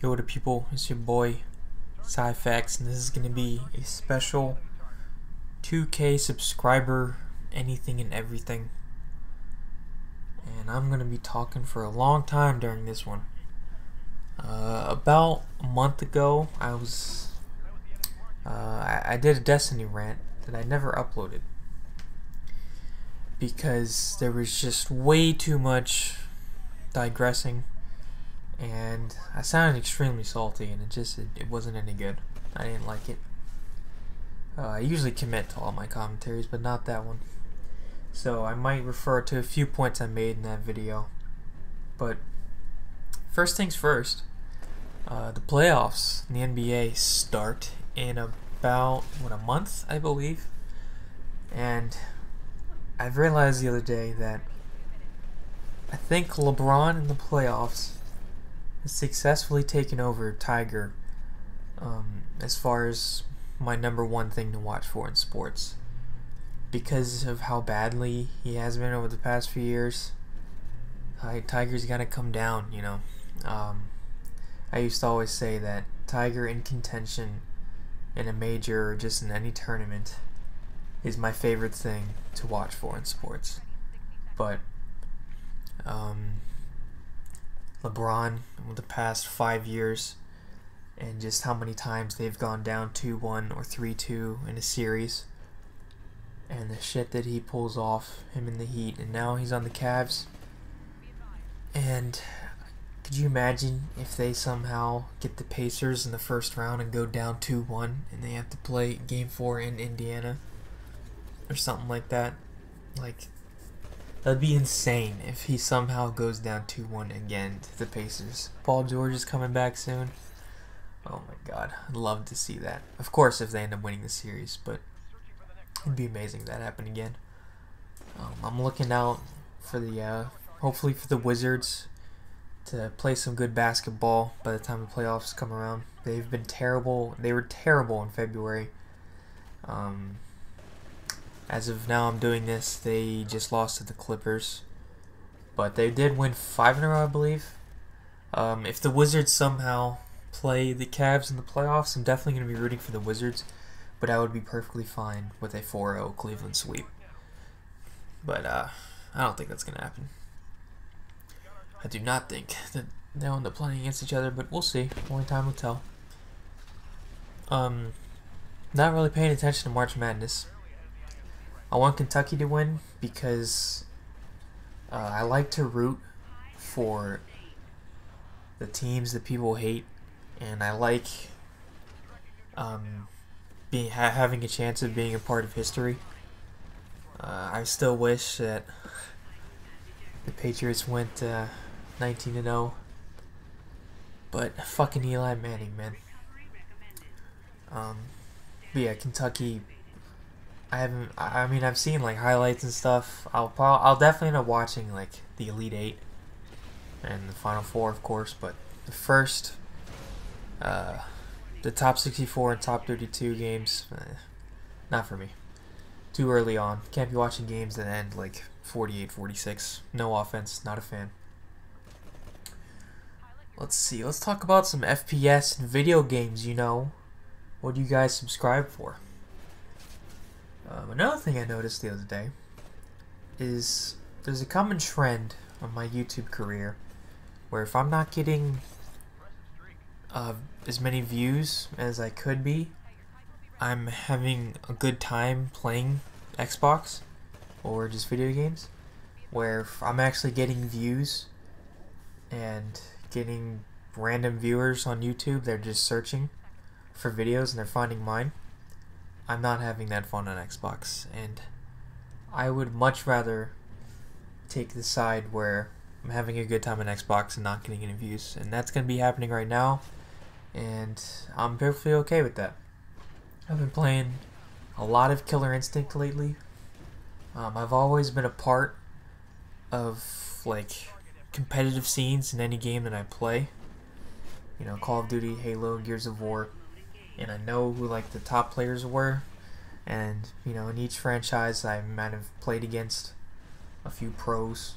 Yo, to people, it's your boy Cyfax, and this is going to be a special 2K subscriber anything and everything. And I'm going to be talking for a long time during this one. About a month ago, I did a Destiny rant that I never uploaded because there was just way too much digressing. And I sounded extremely salty, and it wasn't any good. I didn't like it. I usually commit to all my commentaries, but not that one. So I might refer to a few points I made in that video. But first things first, the playoffs in the NBA start in about, a month, I believe. And I've realized the other day that I think LeBron in the playoffs has successfully taken over Tiger as far as my number one thing to watch for in sports, because of how badly he has been over the past few years. Tiger's got to come down, you know. I used to always say that Tiger in contention in a major or just in any tournament is my favorite thing to watch for in sports. But LeBron over the past 5 years, and just how many times they've gone down 2-1 or 3-2 in a series, and the shit that he pulls off, him in the Heat, and now he's on the Cavs. And could you imagine if they somehow get the Pacers in the first round and go down 2-1 and they have to play Game 4 in Indiana or something like that? Like, that'd be insane if he somehow goes down 2-1 again to the Pacers. Paul George is coming back soon. Oh my god, I'd love to see that. Of course, if they end up winning the series, but it'd be amazing if that happened again. I'm looking out for the, hopefully for the Wizards to play some good basketball by the time the playoffs come around. They've been terrible. They were terrible in February. As of now, I'm doing this, they just lost to the Clippers, but they did win 5 in a row, I believe. If the Wizards somehow play the Cavs in the playoffs, I'm definitely going to be rooting for the Wizards, but I would be perfectly fine with a 4-0 Cleveland sweep. But I don't think that's going to happen. I do not think that they'll end up playing against each other, but we'll see. Only time will tell. Not really paying attention to March Madness. I want Kentucky to win because I like to root for the teams that people hate, and I like having a chance of being a part of history. I still wish that the Patriots went 19-0, but fucking Eli Manning, man. But yeah, Kentucky. I've seen like highlights and stuff. I'll definitely end up watching like the Elite Eight and the Final Four, of course. But the first, the top 64 and top 32 games, not for me. Too early on. Can't be watching games that end like 48-46. No offense, not a fan. Let's see. Let's talk about some FPS and video games. You know, what do you guys subscribe for? Another thing I noticed the other day is there's a common trend on my YouTube career where if I'm not getting as many views as I could be, I'm having a good time playing Xbox or just video games. Where if I'm actually getting views and getting random viewers on YouTube, they're just searching for videos and they're finding mine, I'm not having that fun on Xbox, and I would much rather take the side where I'm having a good time on Xbox and not getting any views, and that's going to be happening right now, and I'm perfectly okay with that. I've been playing a lot of Killer Instinct lately. I've always been a part of like competitive scenes in any game that I play. You know, Call of Duty, Halo, Gears of War. And I know who like the top players were, and you know, in each franchise I might have played against a few pros,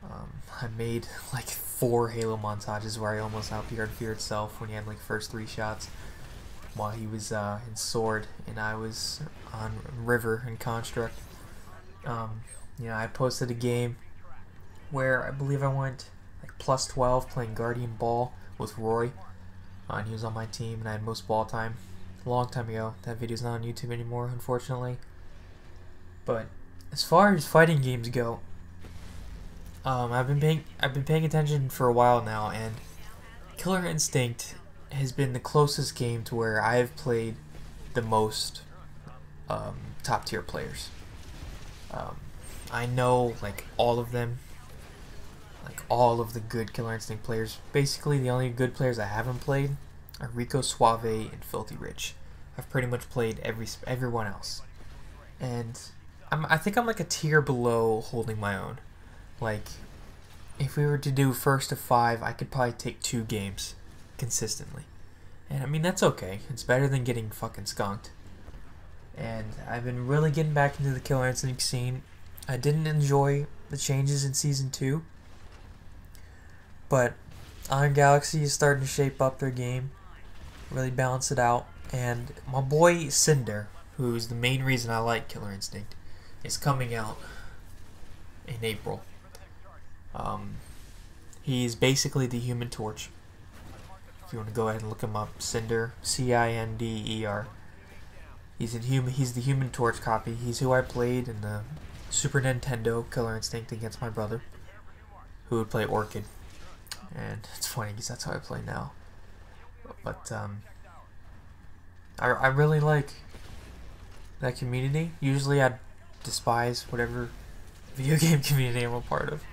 I made like 4 Halo montages where I almost out-PR'd Fear itself when he had like first 3 shots while he was in Sword and I was on River and Construct. You know, I posted a game where I believe I went like plus 12 playing Guardian Ball with Roy, and he was on my team and I had most ball time a long time ago. That video's not on YouTube anymore, unfortunately. But as far as fighting games go, I've been paying attention for a while now, and Killer Instinct has been the closest game to where I've played the most top tier players. I know like all of them, like all of the good Killer Instinct players. Basically, the only good players I haven't played are Rico Suave and Filthy Rich. I've pretty much played everyone else, and I think I'm like a tier below holding my own. Like, if we were to do first to 5, I could probably take 2 games consistently. And I mean, that's okay. It's better than getting fucking skunked. And I've been really getting back into the Killer Instinct scene. I didn't enjoy the changes in Season 2. But Iron Galaxy is starting to shape up their game. Really balance it out. And my boy Cinder, who's the main reason I like Killer Instinct, is coming out in April. He's basically the Human Torch. If you want to go ahead and look him up, Cinder, Cinder. He's the Human Torch copy. He's who I played in the Super Nintendo Killer Instinct against my brother, who would play Orchid. And it's funny because that's how I play now. But I really like that community. Usually I despise whatever video game community I'm a part of.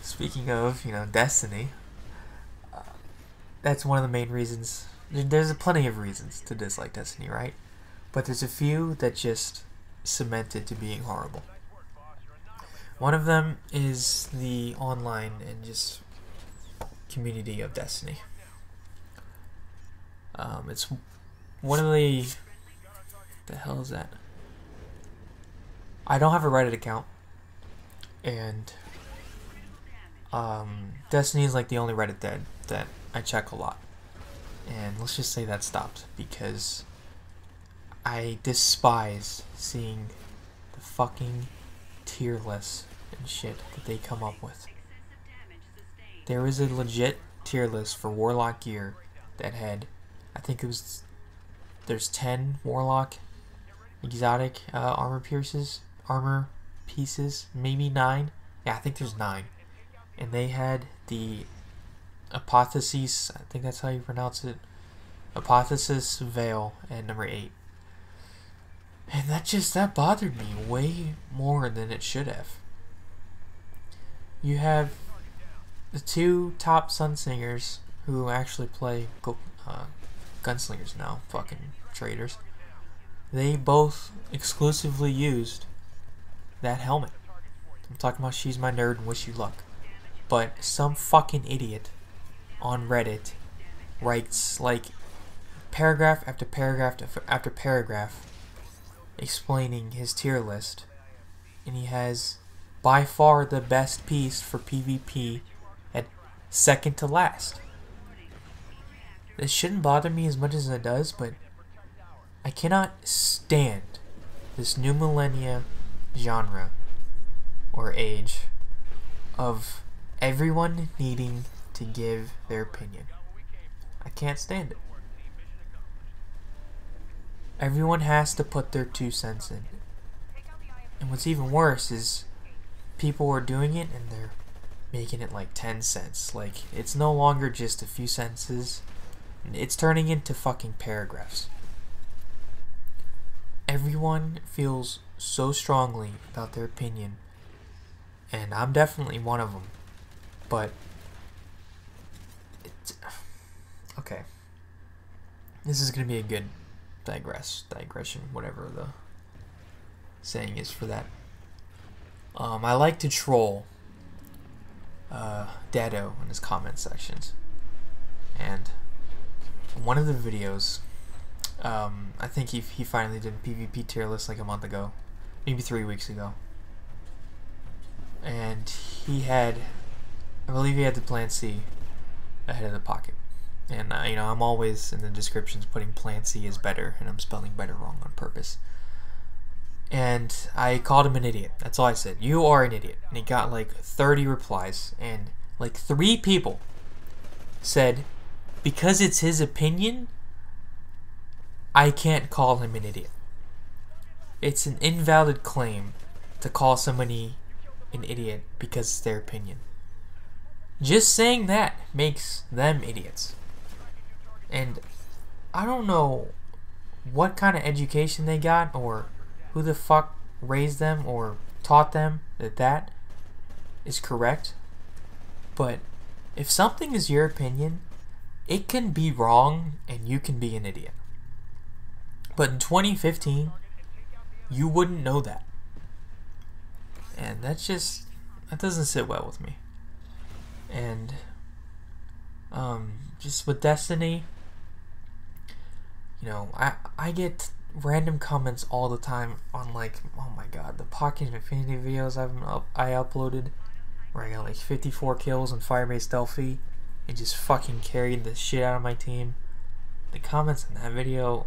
Speaking of, you know, Destiny, that's one of the main reasons. There's plenty of reasons to dislike Destiny, right? But there's a few that just cement it to being horrible. One of them is the online and just community of Destiny. It's one of the hell is that? I don't have a Reddit account, and Destiny is like the only Reddit that I check a lot. And let's just say that stopped because I despise seeing the fucking tier lists and shit that they come up with. There was a legit tier list for Warlock gear that had, I think it was, there's 10 Warlock exotic armor pieces, maybe 9. Yeah, I think there's 9. And they had the Apotheosis, I think that's how you pronounce it, Apotheosis Veil at number 8. And that bothered me way more than it should have. You have the 2 top Sunsingers who actually play gunslingers now, fucking traitors. They both exclusively used that helmet. I'm talking about She's My Nerd and Wish You Luck. But some fucking idiot on Reddit writes like paragraph after paragraph after paragraph explaining his tier list, and he has by far the best piece for PvP at second to last. This shouldn't bother me as much as it does, but I cannot stand this new millennia genre or age of everyone needing to give their opinion. I can't stand it. Everyone has to put their 2 cents in. And what's even worse is people are doing it and they're making it like 10 cents. Like, it's no longer just a few sentences. It's turning into fucking paragraphs. Everyone feels so strongly about their opinion, and I'm definitely one of them. But okay, this is gonna be a good digression, whatever the saying is for that. I like to troll Dado in his comment sections, and one of the videos, I think he finally did a PvP tier list like a month ago, maybe 3 weeks ago, and he had I believe he had the plan C ahead of the pocket. And, you know, I'm always in the descriptions putting plan C is better, and I'm spelling better wrong on purpose. And I called him an idiot. That's all I said. You are an idiot. And he got like 30 replies, and like 3 people said, because it's his opinion, I can't call him an idiot. It's an invalid claim to call somebody an idiot because it's their opinion. Just saying that makes them idiots. And I don't know what kind of education they got, or who the fuck raised them or taught them that that is correct. But if something is your opinion, it can be wrong and you can be an idiot. But in 2015, you wouldn't know that. And that doesn't sit well with me. And just with Destiny, you know, I get random comments all the time on, like, oh my god, the Pocket Infinity videos I uploaded, where I got like 54 kills on Firebase Delphi and just fucking carried the shit out of my team. The comments in that video,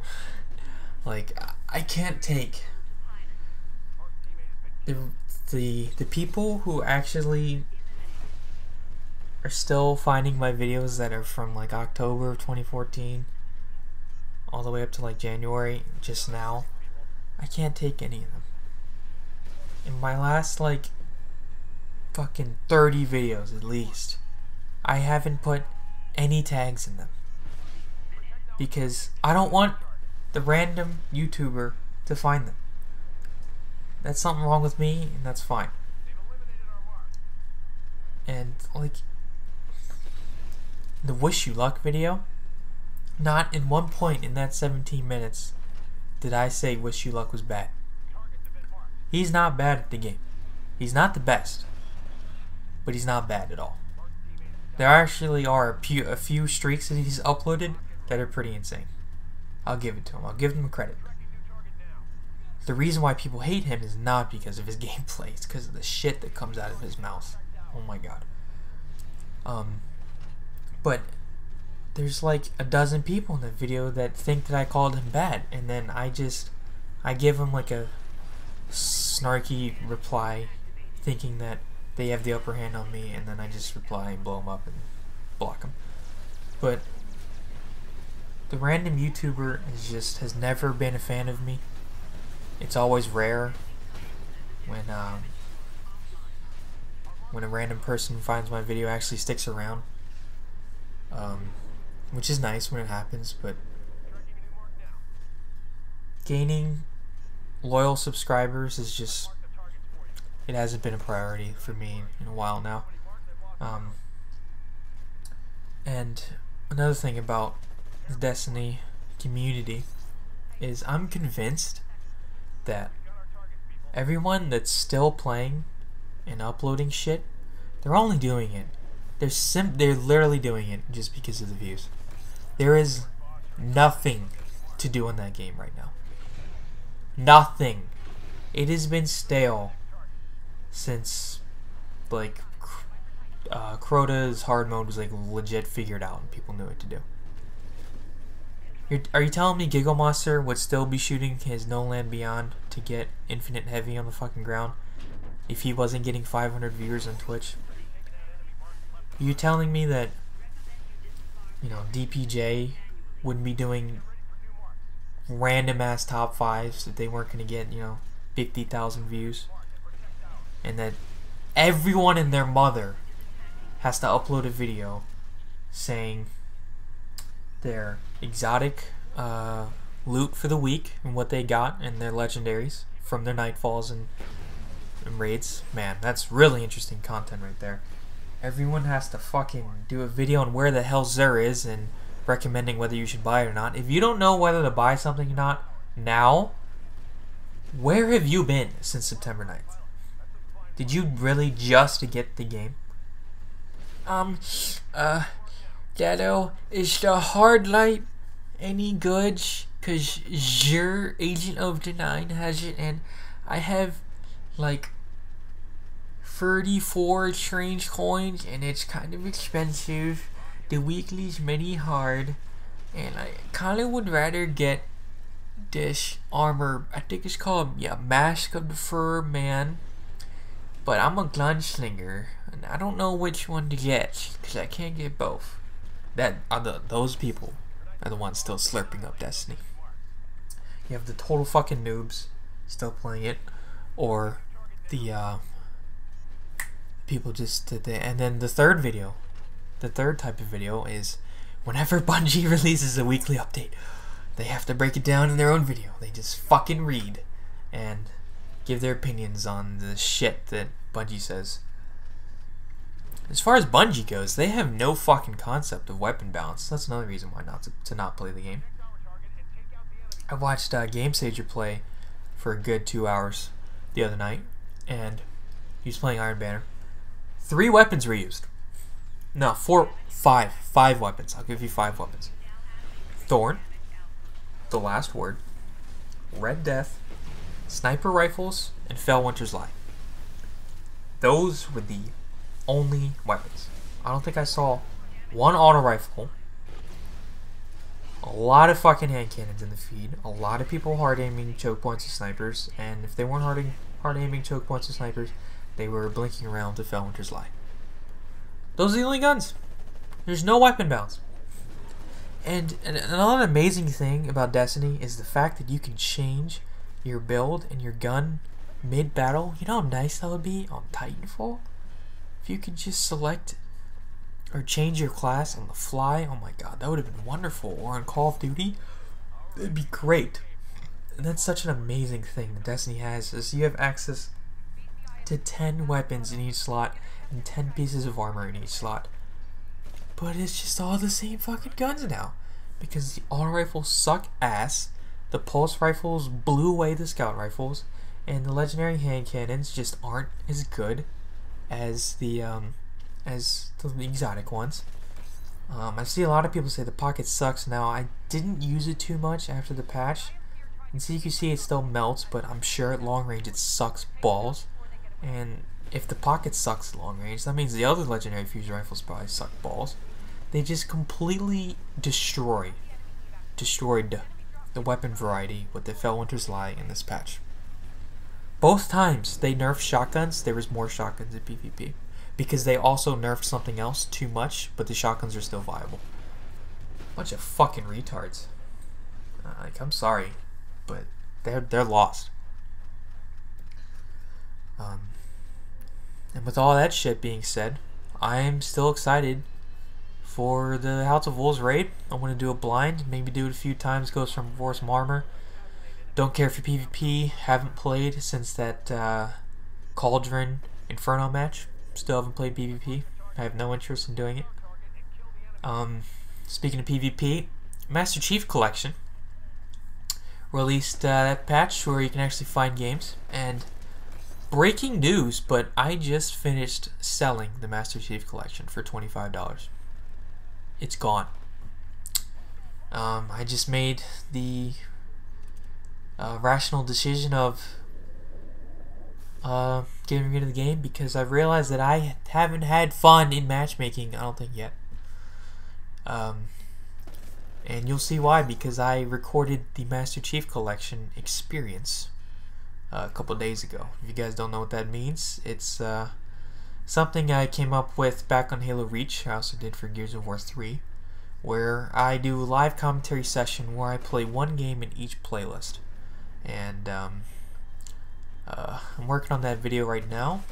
like, I can't take the people who actually are still finding my videos that are from like October of 2014 all the way up to like January just now. I can't take any of them. In my last like fucking 30 videos at least, I haven't put any tags in them because I don't want the random YouTuber to find them. That's something wrong with me, and that's fine. And like the Wish You Luck video, not in one point in that 17 minutes did I say Wish You Luck was bad. He's not bad at the game. He's not the best, but he's not bad at all. There actually are a few streaks that he's uploaded that are pretty insane. I'll give it to him. I'll give him credit. The reason why people hate him is not because of his gameplay. It's because of the shit that comes out of his mouth. Oh my god. But there's like a dozen people in the video that think that I called him bad, and then I give him like a snarky reply thinking that they have the upper hand on me, and then I just reply and blow them up and block them. But the random YouTuber has never been a fan of me. It's always rare when a random person finds my video actually sticks around, which is nice when it happens, but gaining loyal subscribers is just, it hasn't been a priority for me in a while now. And another thing about the Destiny community is I'm convinced that everyone that's still playing and uploading shit, they're only doing it. They're literally doing it just because of the views. There is nothing to do in that game right now. Nothing. It has been stale since like Crota's hard mode was like legit figured out and people knew what to do. Are you telling me Giggle Monster would still be shooting his No Land Beyond to get Infinite Heavy on the fucking ground if he wasn't getting 500 viewers on Twitch? Are you telling me that, you know, DPJ wouldn't be doing random ass top 5s if they weren't going to get, you know, 50,000 views? And that everyone and their mother has to upload a video saying their exotic loot for the week and what they got and their legendaries from their nightfalls and raids. Man, that's really interesting content right there. Everyone has to fucking do a video on where the hell Xur is and recommending whether you should buy it or not. If you don't know whether to buy something or not now, where have you been since September 9th? Did you really just to get the game? Dado, is the hard light any good? Cause Xur, Agent of the Nine, has it, and I have like 34 strange coins, and it's kind of expensive. The weekly's many hard, and I kind of would rather get this armor. I think it's called, yeah, Mask of the Fur Man. But I'm a gunslinger, and I don't know which one to get, because I can't get both. Those people are the ones still slurping up Destiny. You have the total fucking noobs still playing it, or the people just and then the third type of video is whenever Bungie releases a weekly update, they have to break it down in their own video. They just fucking read and give their opinions on the shit that Bungie says. As far as Bungie goes, they have no fucking concept of weapon balance. That's another reason why not to not play the game. I watched GameSager play for a good 2 hours the other night, and he was playing Iron Banner. 3 weapons were used. No, 5 weapons. I'll give you 5 weapons. Thorn, The Last Word, Red Death, Sniper Rifles, and Felwinter's Lie. Those were the only weapons. I don't think I saw one auto rifle. A lot of fucking hand cannons in the feed. A lot of people hard aiming choke points of snipers, and if they weren't hard aiming choke points of snipers, they were blinking around to Felwinter's Lie. Those are the only guns. There's no weapon balance. And another amazing thing about Destiny is the fact that you can change your build and your gun mid-battle. You know how nice that would be on Titanfall? If you could just select or change your class on the fly, oh my god, that would have been wonderful. Or on Call of Duty, it'd be great. And that's such an amazing thing that Destiny has, is you have access to 10 weapons in each slot and 10 pieces of armor in each slot. But it's just all the same fucking guns now, because the auto rifles suck ass, the pulse rifles blew away the scout rifles, and the legendary hand cannons just aren't as good as the exotic ones. I see a lot of people say the pocket sucks now. I didn't use it too much after the patch. In CQC it still melts, but I'm sure at long range it sucks balls. And if the pocket sucks at long range, that means the other legendary fusion rifles probably suck balls. They just completely destroyed the weapon variety with the Felwinter's Lie in this patch. Both times they nerfed shotguns, there was more shotguns in PvP. Because they also nerfed something else too much, but the shotguns are still viable. Bunch of fucking retards. I'm sorry, but they're lost. And with all that shit being said, I'm still excited for the House of Wolves raid. I want to do a blind, maybe do it a few times, go from Force Armor. Don't care for PvP, haven't played since that Cauldron Inferno match. Still haven't played PvP. I have no interest in doing it. Speaking of PvP, Master Chief Collection released that patch where you can actually find games. And breaking news, but I just finished selling the Master Chief Collection for $25. It's gone. I just made the rational decision of getting rid of the game because I realized that I haven't had fun in matchmaking, I don't think yet. And you'll see why, because I recorded the Master Chief Collection experience a couple days ago. If you guys don't know what that means, it's something I came up with back on Halo Reach. I also did for Gears of War 3, where I do a live commentary session where I play one game in each playlist. And I'm working on that video right now.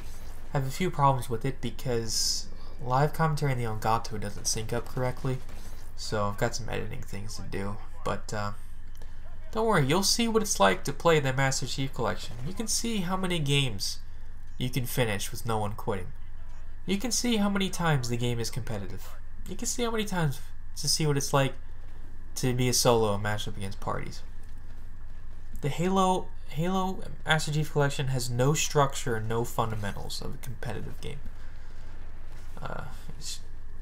I have a few problems with it because live commentary in the Elgato doesn't sync up correctly, so I've got some editing things to do. But don't worry, you'll see what it's like to play the Master Chief Collection. You can see how many games you can finish with no one quitting. You can see how many times the game is competitive. You can see how many times to see what it's like to be a solo and match up against parties. The Halo Master Chief Collection has no structure and no fundamentals of a competitive game.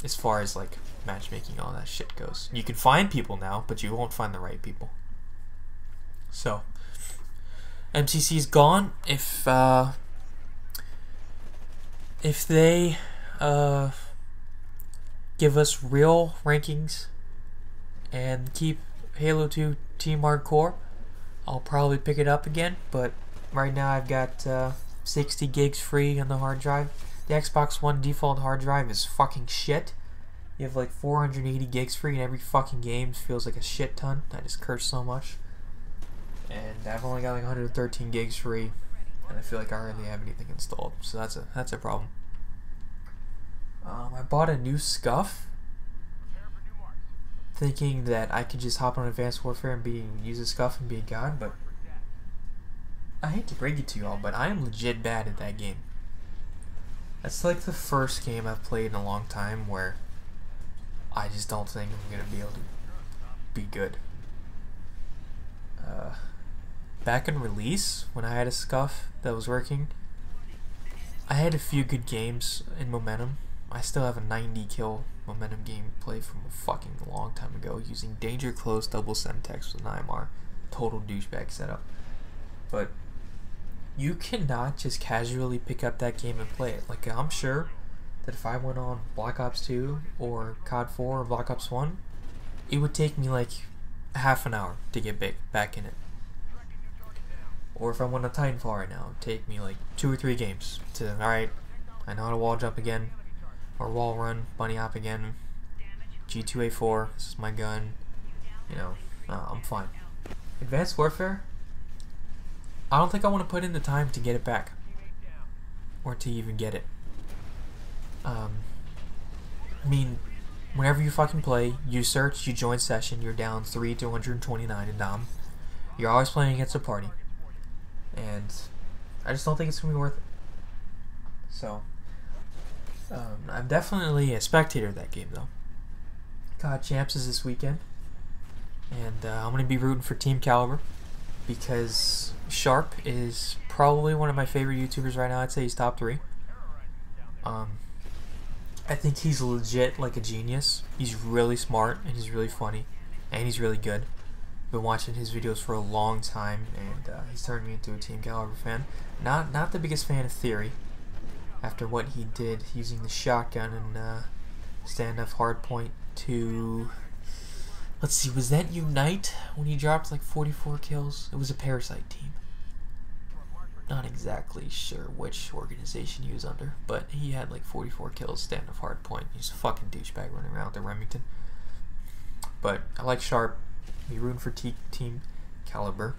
As far as like matchmaking, all that shit goes. You can find people now, but you won't find the right people. So, MCC's gone. If if they give us real rankings and keep Halo 2 Team Hardcore, I'll probably pick it up again. But right now I've got 60 gigs free on the hard drive. The Xbox One default hard drive is fucking shit. You have like 480 gigs free, and every fucking game feels like a shit ton. I just curse so much. And I've only got like 113 gigs free, and I feel like I hardly have anything installed. So that's a problem. I bought a new SCUF, thinking that I could just hop on Advanced Warfare and use a SCUF and be a god, but I hate to break it to you all, but I am legit bad at that game. That's like the first game I've played in a long time where I just don't think I'm going to be able to be good. Back in release, when I had a SCUF that was working, I had a few good games in Momentum. I still have a 90 kill Momentum gameplay from a fucking long time ago using Danger Close double Semtex with an IMR. Total douchebag setup. But you cannot just casually pick up that game and play it. Like, I'm sure that if I went on Black Ops 2 or COD 4 or Black Ops 1, it would take me like half an hour to get back in it. Or if I went on Titanfall right now, it would take me like 2 or 3 games to, alright, I know how to wall jump again, or wall run, bunny hop again, G2A4, this is my gun, you know, I'm fine. Advanced Warfare, I don't think I want to put in the time to get it back, or to even get it. I mean, whenever you fucking play, you search, you join session, you're down 3 to 129 in Dom. You're always playing against a party. And I just don't think it's going to be worth it. So, I'm definitely a spectator of that game, though. COD Champs is this weekend. And I'm going to be rooting for Team Caliber, because Sharp is probably one of my favorite YouTubers right now. I'd say he's top 3. I think he's legit like a genius. He's really smart, and he's really funny, and he's really good. Been watching his videos for a long time, and he's turned me into a Team Caliber fan. Not the biggest fan of Theory, after what he did using the shotgun and standoff hardpoint to, let's see, was that Unite when he dropped like 44 kills? It was a Parasite team. Not exactly sure which organization he was under, but he had like 44 kills standoff hardpoint. He's a fucking douchebag running around with the Remington. But I like Sharp. Be rooting for Team Caliber.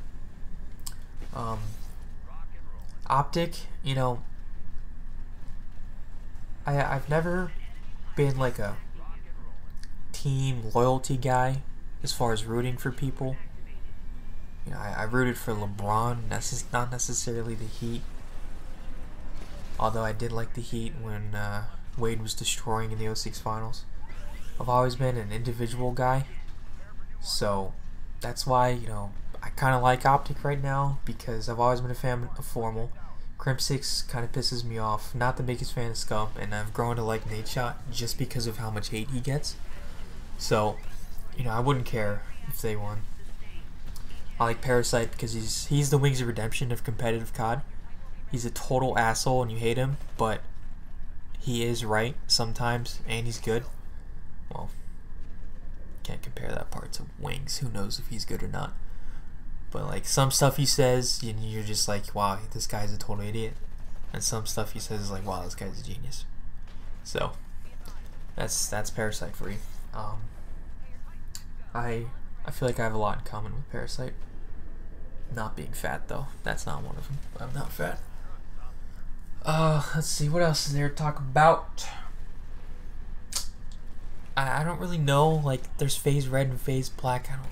Optic, you know, I've never been like a team loyalty guy as far as rooting for people. You know, I rooted for LeBron, not necessarily the Heat. Although I did like the Heat when Wade was destroying in the 06 finals. I've always been an individual guy. So that's why, you know, I kind of like Optic right now, because I've always been a fan of Formal. Crimp6 kind of pisses me off. Not the biggest fan of Scump, and I've grown to like Nadeshot just because of how much hate he gets. So, you know, I wouldn't care if they won. I like Parasite because he's the Wings of Redemption of competitive COD. He's a total asshole and you hate him, but he is right sometimes, and he's good. Well, can't compare that part to Wings. Who knows if he's good or not. But like some stuff he says, you're just like, wow, this guy's a total idiot. And some stuff he says is like, wow, this guy's a genius. So that's Parasite for you. I feel like I have a lot in common with Parasite. Not being fat though, that's not one of them. I'm not fat. Let's see, what else is there to talk about? I don't really know. Like, there's Phase Red and Phase Black. I don't know.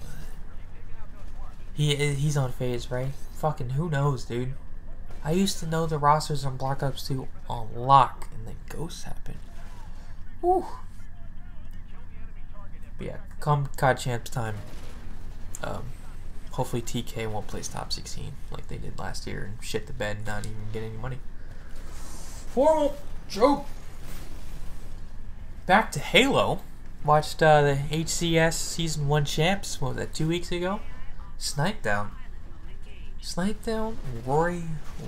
He's on Phase, right? Fucking who knows, dude. I used to know the rosters on Black Ops 2 on lock, and then Ghosts happened. Woo. But yeah, come COD Champs time. Hopefully TK won't place top 16 like they did last year and shit the bed and not even get any money. Formal joke. Back to Halo. Watched the HCS Season 1 Champs, what was that, 2 weeks ago? Snipedown, Rory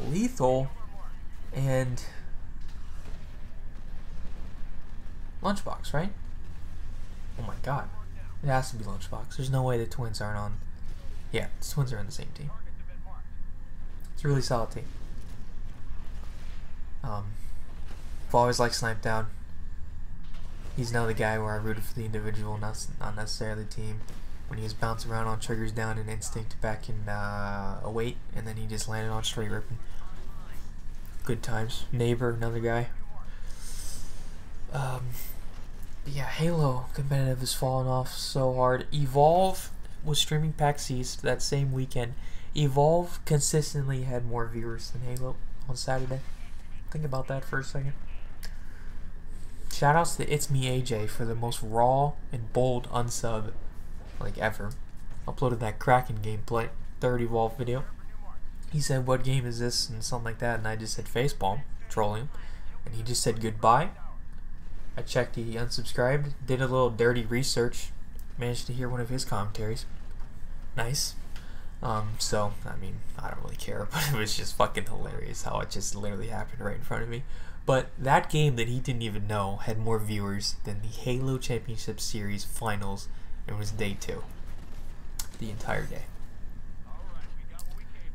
Lethal, and Lunchbox, right? Oh my god. It has to be Lunchbox. There's no way the Twins aren't on. Yeah, the Twins are on the same team. It's a really solid team. I've always liked Snipedown. He's now the guy where I rooted for the individual, not necessarily the team. When he was bouncing around on triggers down in Instinct back in 08, and then he just landed on straight ripping. Good times. Neighbor, another guy. Yeah, Halo competitive has fallen off so hard. Evolve was streaming PAX East that same weekend. Evolve consistently had more viewers than Halo on Saturday. Think about that for a second. Shoutouts to It's Me AJ for the most raw and bold unsub like ever. Uploaded that Kraken gameplay, third Evolve video. He said, "What game is this?" and something like that, and I just said facepalm, trolling him, and he just said goodbye. I checked, he unsubscribed, did a little dirty research, managed to hear one of his commentaries. Nice. So, I mean, I don't really care, but it was just fucking hilarious how it just literally happened right in front of me. But that game that he didn't even know had more viewers than the Halo Championship Series Finals. It was day 2. The entire day.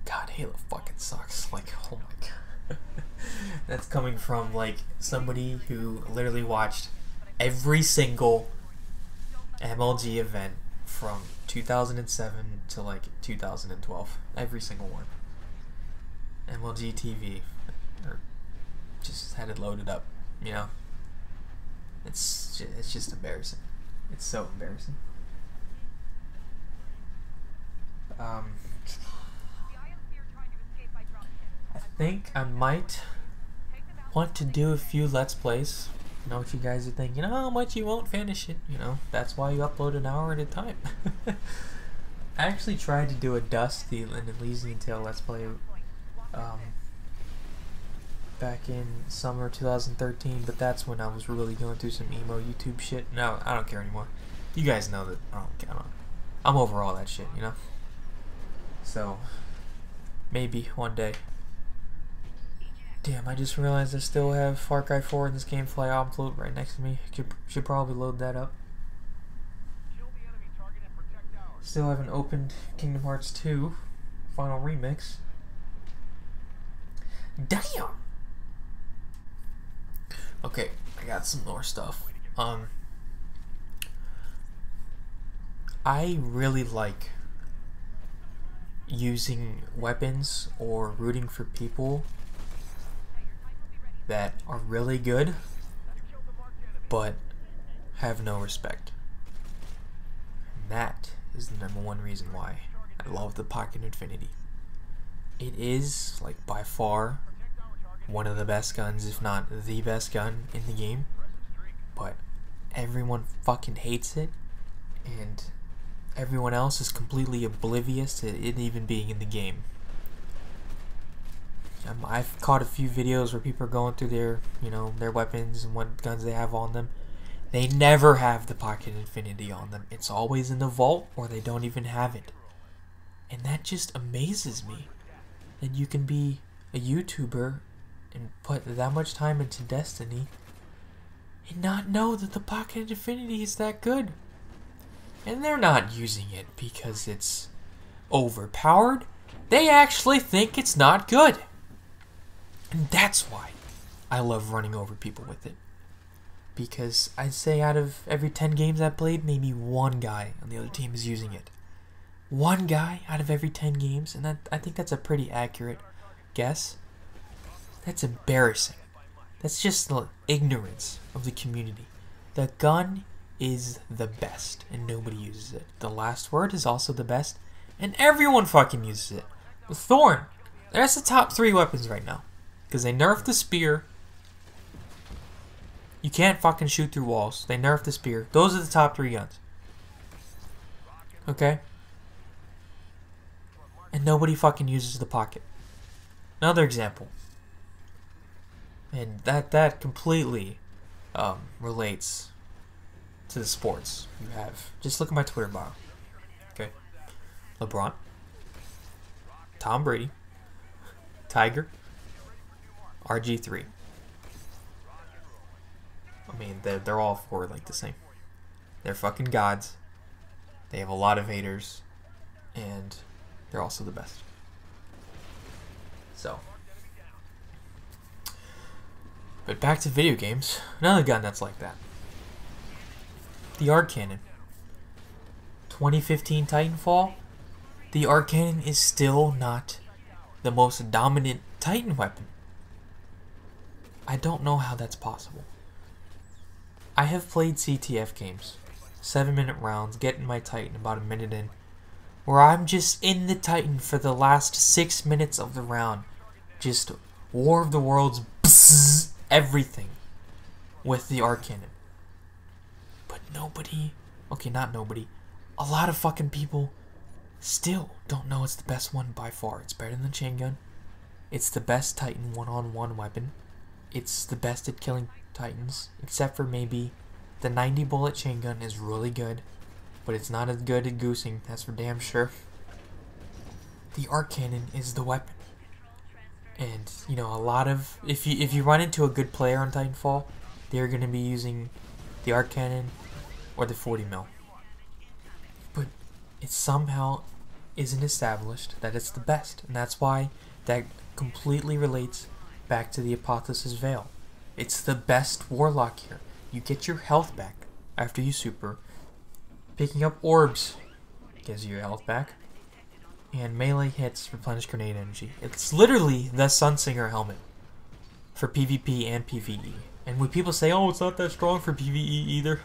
God, Halo fucking sucks. Like, oh my god. That's coming from, like, somebody who literally watched every single MLG event from 2007 to, like, 2012. Every single one. MLG TV. Or just had it loaded up, you know? It's just embarrassing. It's so embarrassing. I think I might want to do a few Let's Plays. I know what you guys are thinking. You know how much you won't finish it. You know, that's why you upload an hour at a time. I actually tried to do a Dusty and Elysian Tale Let's Play back in summer 2013, but that's when I was really going through some emo YouTube shit. No, I don't care anymore. You guys know that I don't care. I'm over all that shit, you know? So, maybe one day. Damn, I just realized I still have Far Cry 4 in this Gamefly upload right next to me. Should probably load that up. Still haven't opened Kingdom Hearts 2 Final Remix. Damn! Okay, I got some more stuff. I really like using weapons or rooting for people that are really good but have no respect. And that is the #1 reason why I love the Pocket Infinity. It is, like, by far one of the best guns, if not the best gun in the game, but everyone fucking hates it, and everyone else is completely oblivious to it even being in the game. I've caught a few videos where people are going through their, you know, their weapons and what guns they have on them. They never have the Pocket Infinity on them. It's always in the vault, or they don't even have it. And that just amazes me. That you can be a YouTuber and put that much time into Destiny and not know that the Pocket Infinity is that good. And they're not using it because it's overpowered. They actually think it's not good. And that's why I love running over people with it. Because I'd say out of every 10 games I've played, maybe one guy on the other team is using it. One guy out of every 10 games, and I think that's a pretty accurate guess. That's embarrassing. That's just the ignorance of the community. The gun is the best, and nobody uses it. The Last Word is also the best, and everyone fucking uses it. The Thorn, that's the top 3 weapons right now. Because they nerfed the spear. You can't fucking shoot through walls. They nerfed the spear. Those are the top 3 guns. Okay? And nobody fucking uses the Pocket. Another example. And that completely relates to the sports you have. Just look at my Twitter bio. Okay? LeBron. Tom Brady. Tiger. RG3. I mean, they're all four like the same. They're fucking gods. They have a lot of haters, and they're also the best. So, but back to video games. Another gun that's like that. The ARC Cannon. 2015 Titanfall. The ARC Cannon is still not the most dominant Titan weapon. I don't know how that's possible. I have played CTF games, 7-minute rounds, getting my Titan about a minute in, where I'm just in the Titan for the last 6 minutes of the round, just War of the Worlds, bzzz, everything with the ARC Cannon. But nobody, okay, not nobody, a lot of fucking people still don't know it's the best one by far. It's better than the chain gun. It's the best Titan one-on-one weapon. It's the best at killing Titans, except for maybe the 90 bullet chain gun is really good, but it's not as good at goosing, that's for damn sure. The ARC Cannon is the weapon. And, you know, a lot of, if you run into a good player on Titanfall, they're going to be using the ARC Cannon or the 40 mil. But it somehow isn't established that it's the best, and that's why that completely relates back to the Apotheosis Veil. It's the best Warlock here. You get your health back after you super. Picking up orbs gives you your health back. And melee hits replenish grenade energy. It's literally the Sunsinger helmet for PvP and PvE. And when people say, oh, it's not that strong for PvE either.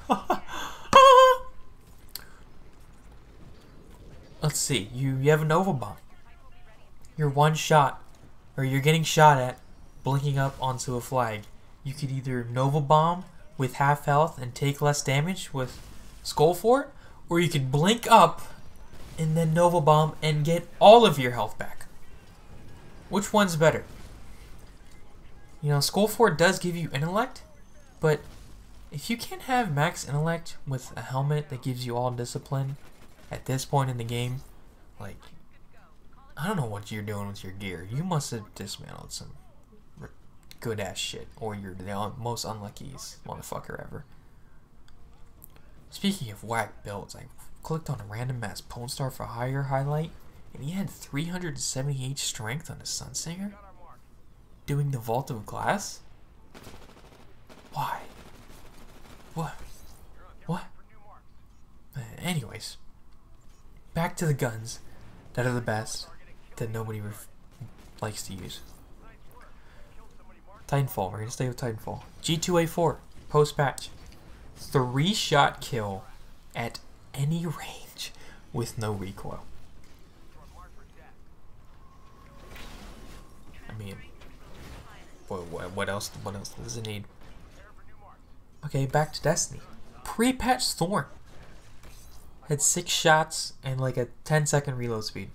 Let's see. You have a Nova Bomb. You're one shot, or you're getting shot at, blinking up onto a flag. You could either Nova Bomb with half health and take less damage with Skull Fort, or you could blink up and then Nova Bomb and get all of your health back. Which one's better? You know, Skull Fort does give you intellect, but if you can't have max intellect with a helmet that gives you all discipline at this point in the game, like, I don't know what you're doing with your gear. You must have dismantled some good ass shit, or you're the most unluckiest motherfucker ever. Speaking of whack builds, I clicked on a random ass Pwn Star for Hire highlight, and he had 378 strength on his Sunsinger? Doing the Vault of Glass? Why? What? What? Anyways, back to the guns that are the best, that nobody likes to use. Titanfall, we're gonna stay with Titanfall. G2A4, post-patch. 3-shot kill at any range with no recoil. I mean, what else does it need? Okay, back to Destiny. Pre-patch Thorn had 6 shots and like a 10-second reload speed.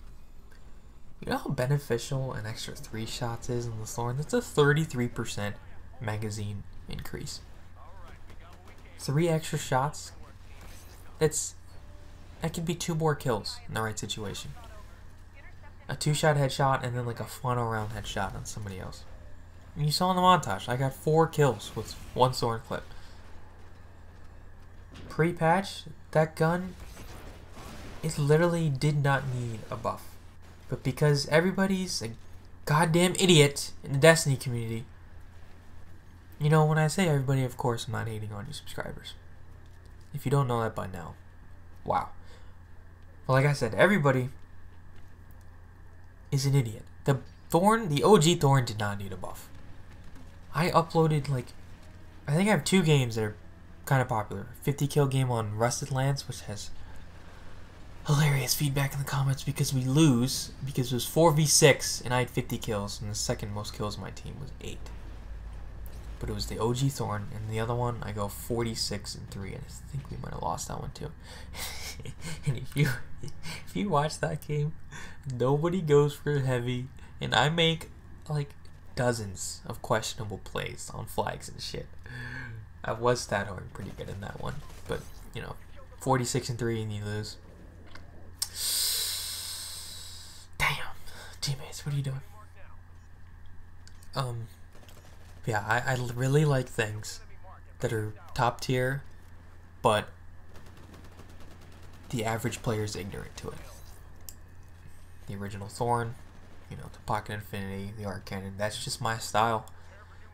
You know how beneficial an extra 3 shots is in the Thorn? That's a 33% magazine increase. 3 extra shots, that could be 2 more kills in the right situation. A 2-shot headshot and then like a final round headshot on somebody else. And you saw in the montage, I got 4 kills with 1 Thorn clip. Pre-patch, that gun, it literally did not need a buff. But because everybody's a goddamn idiot in the Destiny community, you know, when I say everybody, of course, I'm not hating on you subscribers. If you don't know that by now, wow. But like I said, everybody is an idiot. The Thorn, the OG Thorn did not need a buff. I uploaded, like, I think I have 2 games that are kind of popular. 50 kill game on Rusted Lands, which has hilarious feedback in the comments because we lose, because it was 4v6 and I had 50 kills, and the second most kills on my team was 8. But it was the OG Thorn, and the other one I go 46-3, and I think we might have lost that one too. And if you watch that game, nobody goes for heavy, and I make like dozens of questionable plays on flags and shit. I was stat hard pretty good in that one, but you know, 46-3 and you lose. Damn, teammates, what are you doing? Yeah, I really like things that are top tier, but the average player is ignorant to it. The original Thorn, you know, the Pocket Infinity, the Arc Cannon, that's just my style.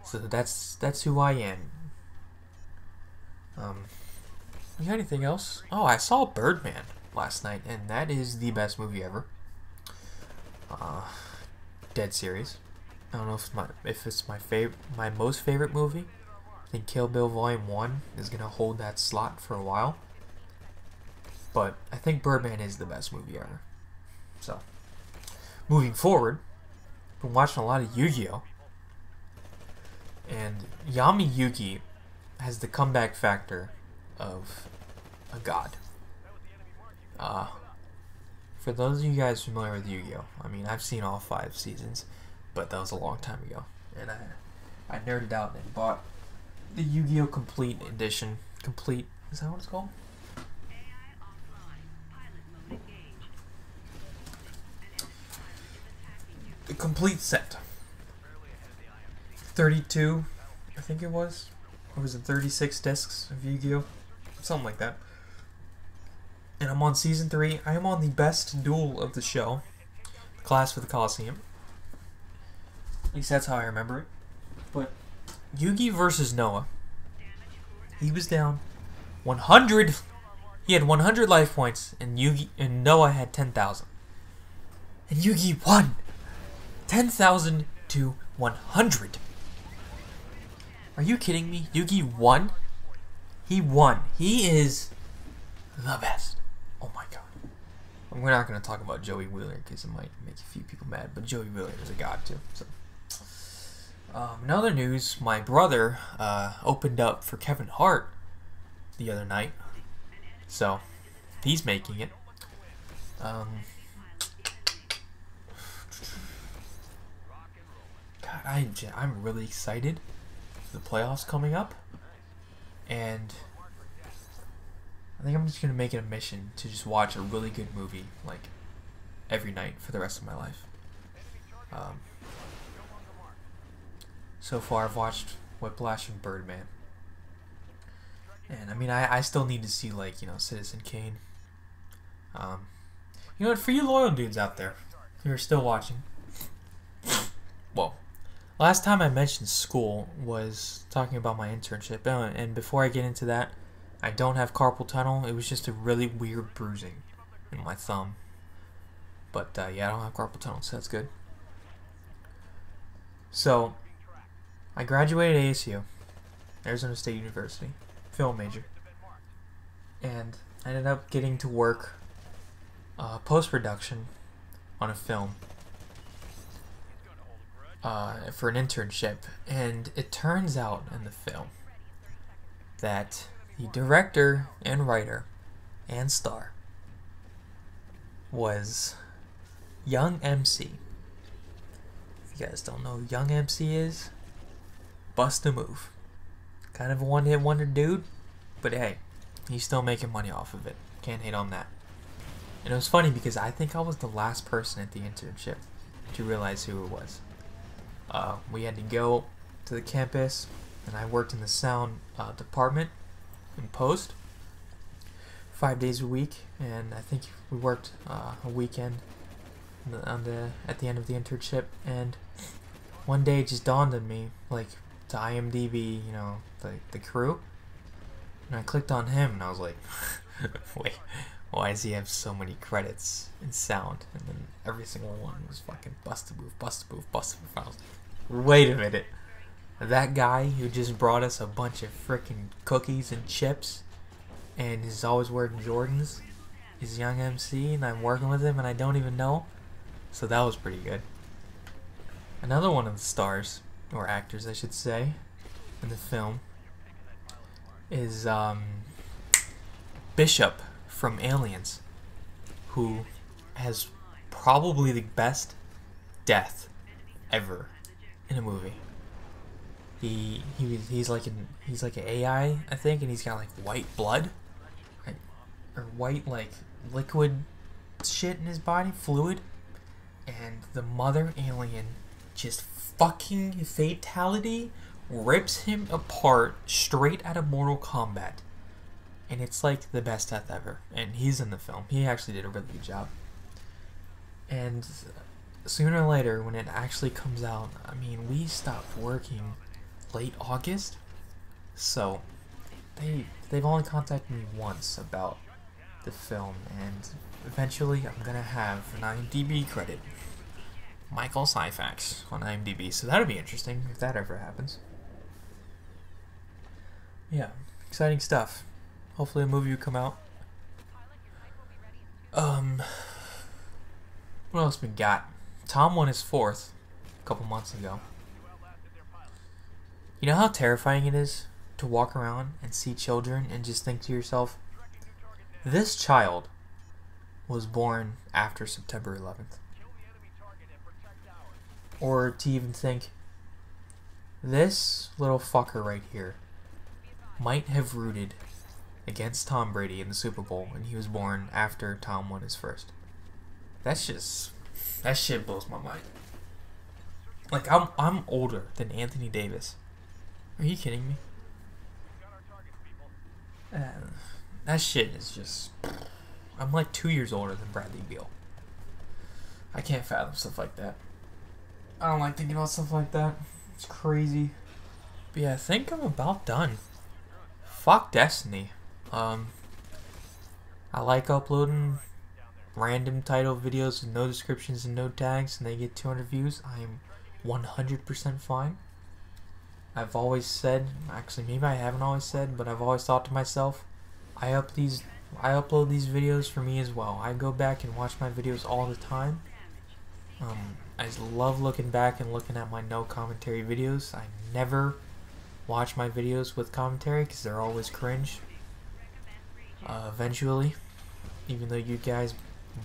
So that's who I am. You got anything else? Oh, I saw Birdman last night, and that is the best movie ever. Dead serious. I don't know if it's my most favorite movie. I think Kill Bill Volume 1 is gonna hold that slot for a while. But I think Birdman is the best movie ever. So, moving forward, I've been watching a lot of Yu-Gi-Oh! And Yami Yugi has the comeback factor of a god. For those of you guys familiar with Yu-Gi-Oh! I mean, I've seen all 5 seasons, but that was a long time ago. And I nerded out and bought the Yu-Gi-Oh! Complete Edition. Complete, is that what it's called? The complete set. 32, I think it was. Or was it 36 discs of Yu-Gi-Oh? Something like that. And I'm on season 3. I am on the best duel of the show. Clash for the Coliseum. At least that's how I remember it. But Yugi versus Noah. He was down 100. He had 100 life points, and Noah had 10,000. And Yugi won 10,000 to 100. Are you kidding me? Yugi won? He won. He is the best. Oh my god. We're not going to talk about Joey Wheeler because it might make a few people mad, but Joey Wheeler is a god too. So, in other news, my brother opened up for Kevin Hart the other night. So, he's making it. God, I'm really excited for the playoffs coming up. And I think I'm just going to make it a mission to just watch a really good movie, like, every night for the rest of my life. So far, I've watched Whiplash and Birdman. And, I mean, I still need to see, like, you know, Citizen Kane. You know what, for you loyal dudes out there who are still watching, well, last time I mentioned school was talking about my internship, and before I get into that, I don't have carpal tunnel. It was just a really weird bruising in my thumb. But yeah, I don't have carpal tunnel, so that's good. So, I graduated ASU, Arizona State University, film major. And I ended up getting to work post-production on a film for an internship. And it turns out in the film that the director and writer and star was Young MC. If you guys don't know who Young MC is, bust a move. Kind of a one-hit wonder dude, but hey, he's still making money off of it. Can't hate on that. And it was funny because I think I was the last person at the internship to realize who it was. We had to go to the campus, and I worked in the sound department in post 5 days a week, and I think we worked a weekend at the end of the internship. And one day it just dawned on me, like, to IMDb, you know, the crew, and I clicked on him and I was like, wait, why does he have so many credits in sound? And then every single one was fucking bust a move, bust a move, bust a move. I was like, wait a minute, that guy who just brought us a bunch of freaking cookies and chips and is always wearing Jordans is Young MC, and I'm working with him and I don't even know. So that was pretty good. Another one of the stars, or actors I should say, in the film is Bishop from Aliens, who has probably the best death ever in a movie. He's like an AI, I think, and he's got like white blood, right? Or white like liquid shit in his body, fluid, and the mother alien just fucking fatality rips him apart straight out of Mortal Kombat. And it's like the best death ever. And he's in the film. He actually did a really good job. And sooner or later, when it actually comes out, I mean, we stopped working late August. So, they've only contacted me once about the film. And eventually, I'm going to have an IMDb credit. Michael Syphax on IMDb. So that'll be interesting if that ever happens. Yeah, exciting stuff. Hopefully a movie will come out. What else we got? Tom won his 4th a couple months ago. You know how terrifying it is to walk around and see children and just think to yourself, this child was born after September 11th. Or to even think, this little fucker right here might have rooted against Tom Brady in the Super Bowl, and he was born after Tom won his first. That shit blows my mind. Like, I'm older than Anthony Davis. Are you kidding me? That shit is just... I'm like 2 years older than Bradley Beal. I can't fathom stuff like that. I don't like thinking about stuff like that. It's crazy. But yeah, I think I'm about done. Fuck Destiny. I like uploading random title videos with no descriptions and no tags, and they get 200 views. I am 100% fine. I've always said, actually maybe I haven't always said, but I've always thought to myself, I upload these videos for me as well. I go back and watch my videos all the time. I love looking back and looking at my no commentary videos. I never watch my videos with commentary because they're always cringe. Eventually, even though you guys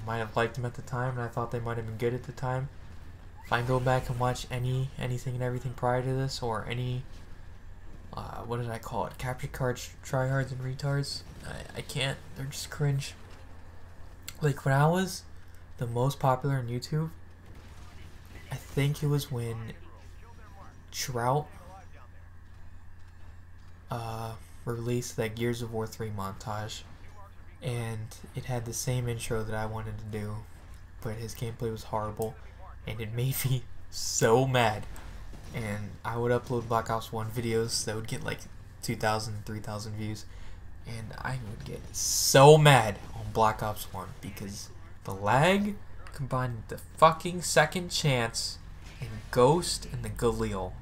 might have liked them at the time and I thought they might have been good at the time, if I go back and watch anything and everything prior to this, or any what did I call it, capture cards, tryhards and retards, I can't. They're just cringe. Like when I was the most popular on YouTube, I think it was when Trout released that Gears of War 3 montage, and it had the same intro that I wanted to do, but his gameplay was horrible, and it made me so mad. And I would upload Black Ops 1 videos that would get like 2,000, 3,000 views, and I would get so mad on Black Ops 1 because the lag combined with the fucking second chance and Ghost and the Galil.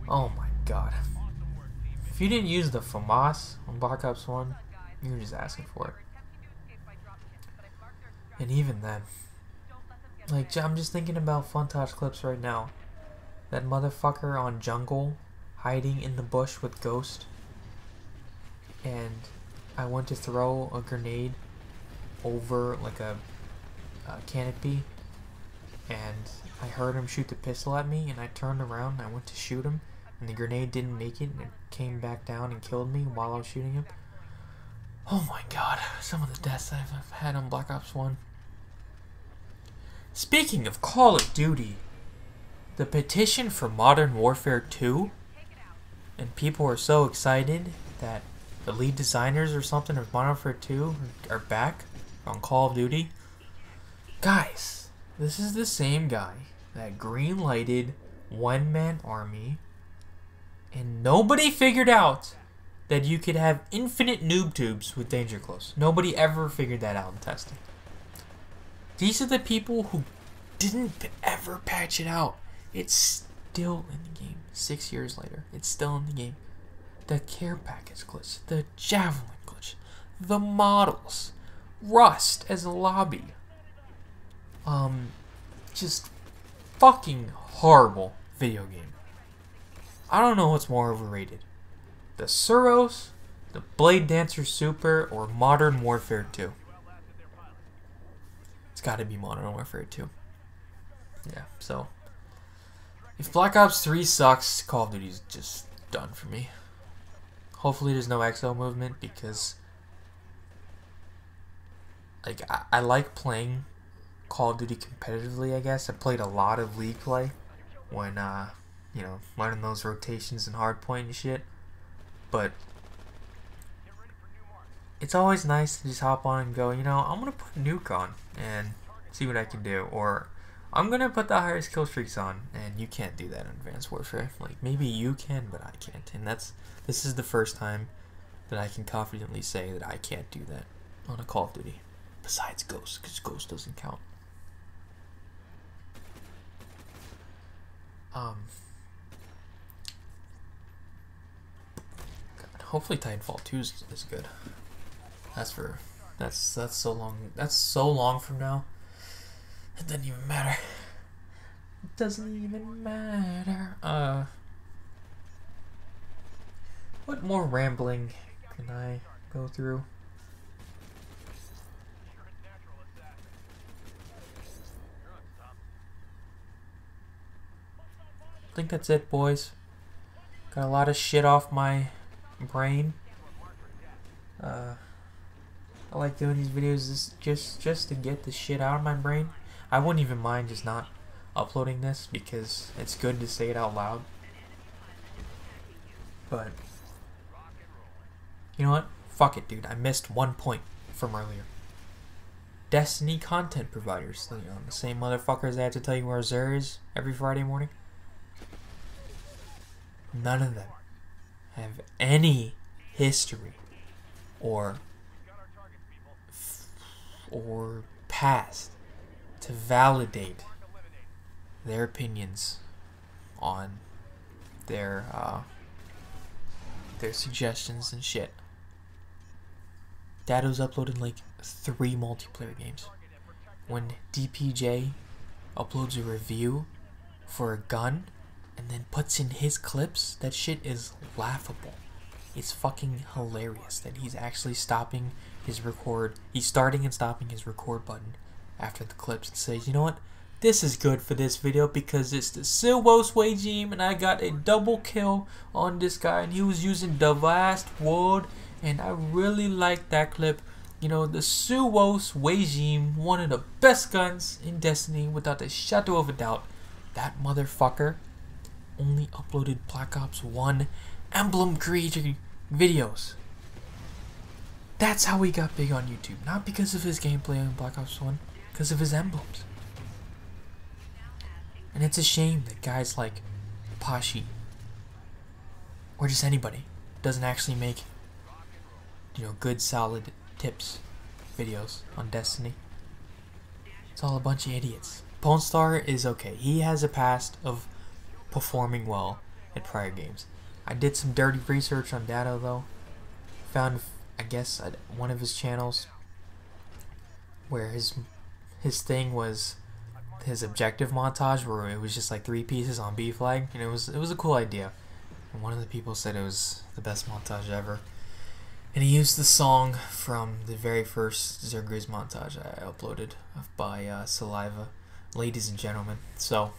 Oh my god. If you didn't use the FAMAS on Black Ops 1, you were just asking for it. And even then, like, I'm just thinking about Funtage clips right now. That motherfucker on Jungle hiding in the bush with Ghost, and I went to throw a grenade over like a canopy, and I heard him shoot the pistol at me, and I turned around and I went to shoot him, and the grenade didn't make it, and it came back down and killed me while I was shooting him. Oh my god, some of the deaths I've had on Black Ops 1. Speaking of Call of Duty, the petition for Modern Warfare 2, and people are so excited that the lead designers or something of Modern Warfare 2 are back on Call of Duty. Guys, this is the same guy that green-lighted One Man Army, and nobody figured out that you could have infinite noob tubes with Danger Close. Nobody ever figured that out in testing. These are the people who didn't ever patch it out. It's still in the game. 6 years later, it's still in the game. The care package glitch, the Javelin glitch, the models, Rust as a lobby. Just fucking horrible video game. I don't know what's more overrated. The Suros, the Blade Dancer Super, or Modern Warfare 2. It's gotta be Modern Warfare 2. Yeah, so if Black Ops 3 sucks, Call of Duty's just done for me. Hopefully there's no exo movement, because like I like playing Call of Duty competitively, I guess. I played a lot of League play when you know, learning those rotations and hard point and shit. But it's always nice to just hop on and go, you know, I'm gonna put Nuke on and see what I can do, or I'm gonna put the highest kill streaks on, and you can't do that in Advanced Warfare. Like, maybe you can, but I can't, and this is the first time that I can confidently say that I can't do that on a Call of Duty. Besides Ghost, because Ghost doesn't count. God, hopefully Titanfall 2 is good. That's so long. That's so long from now. It doesn't even matter. It doesn't even matter. What more rambling can I go through? I think that's it, boys. Got a lot of shit off my brain. I like doing these videos just to get the shit out of my brain. I wouldn't even mind just not uploading this because it's good to say it out loud. But you know what? Fuck it, dude. I missed 1 point from earlier. Destiny content providers, you know, the same motherfuckers that have to tell you where Xur is every Friday morning. None of them have any history or past to validate their opinions on their suggestions and shit. Dado's uploaded like 3 multiplayer games. When DPJ uploads a review for a gun and then puts in his clips, that shit is laughable. It's fucking hilarious that he's actually stopping his record. He's starting and stopping his record button after the clips and says, you know what? This is good for this video because it's the Silvos regime and I got a double kill on this guy and he was using the vast word and I really like that clip. You know, the Silvos regime, one of the best guns in Destiny without a shadow of a doubt. That motherfucker only uploaded Black Ops 1 emblem creator videos. That's how he got big on YouTube. Not because of his gameplay on Black Ops 1, because of his emblems. And it's a shame that guys like Pashi or just anybody doesn't actually make, you know, good solid tips videos on Destiny. It's all a bunch of idiots. Pawnstar is okay. He has a past of performing well at prior games. I did some dirty research on Dado though. Found, I guess, one of his channels where his thing was his objective montage where it was just like 3 pieces on B flag, and it was a cool idea. And one of the people said it was the best montage ever. And he used the song from the very first Zergriz montage I uploaded by Saliva, Ladies and Gentlemen. So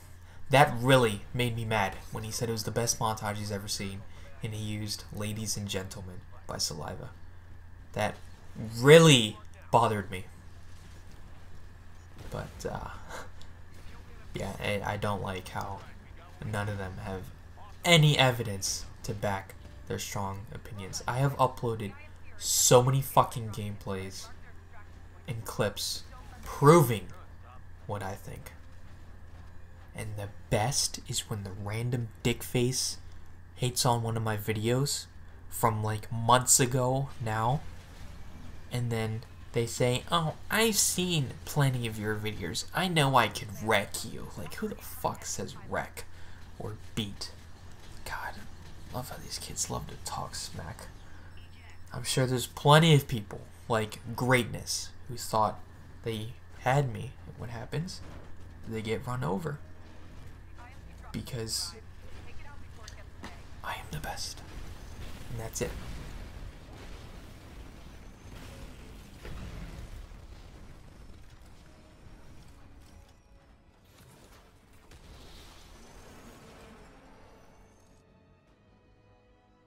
that really made me mad when he said it was the best montage he's ever seen, and he used Ladies and Gentlemen by Saliva. That really bothered me. But yeah, I don't like how none of them have any evidence to back their strong opinions. I have uploaded so many fucking gameplays and clips proving what I think. And the best is when the random dickface hates on one of my videos from like months ago now, and then they say, oh, I've seen plenty of your videos. I know I could wreck you. Like, who the fuck says wreck or beat? God, love how these kids love to talk smack. I'm sure there's plenty of people like Greatness who thought they had me. And what happens? They get run over. Because I am the best. And that's it.